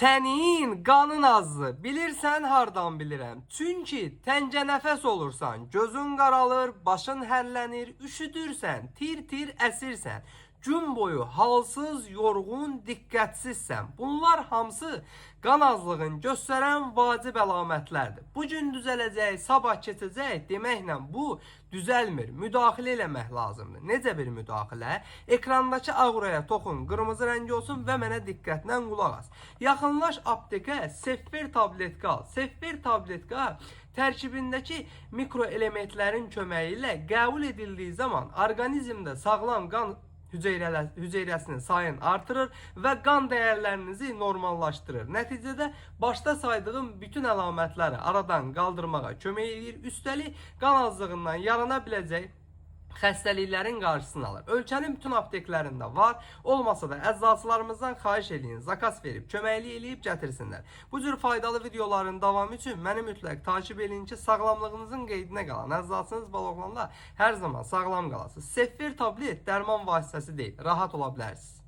Sənin qanın azdı, bilirsən hardan bilirəm. Çünki təncə nəfəs olursan, gözün qaralır, başın hərlənir, üşüdürsən, tir-tir əsirsən. Gün boyu halsız, yorğun, diqqətsizsən. Bunlar hamısı qan azlığın göstərən vacib əlamətlərdir. Bu gün düzələcək, sabah keçəcək deməklə bu düzəlmir. Müdaxilə eləmək lazımdır. Necə bir müdaxilə? Ekrandakı ağrıya toxun, qırmızı rəng olsun və mənə diqqətlə qulaq as. Yaxınlaş aptekə, Sefver tabletka al. Sefver tabletka tərkibindəki mikroelementlərin köməyi ilə qəbul edildiyi zaman orqanizmdə sağlam qan hüceyrəsinin sayını artırır və qan dəyərlərinizi normallaşdırır. Nəticədə başda saydığım bütün əlamətləri aradan qaldırmağa kömək edir. Üstəlik qan azlığından yarana biləcək xəstəliklərin qarşısını alır. Ölkənin bütün apteklərində var. Olmasa da əczaçılarımızdan xahiş edin, zakas verib, köməklik eləyib gətirsinlər. Bu cür faydalı videoların davamı üçün məni mütləq takip edin ki, sağlamlığınızın qeydinə qalan əczaçınız baloqlanla hər zaman sağlam qalasınız. Sefver tablet dərman vasitəsi deyil. Rahat ola bilərsiniz.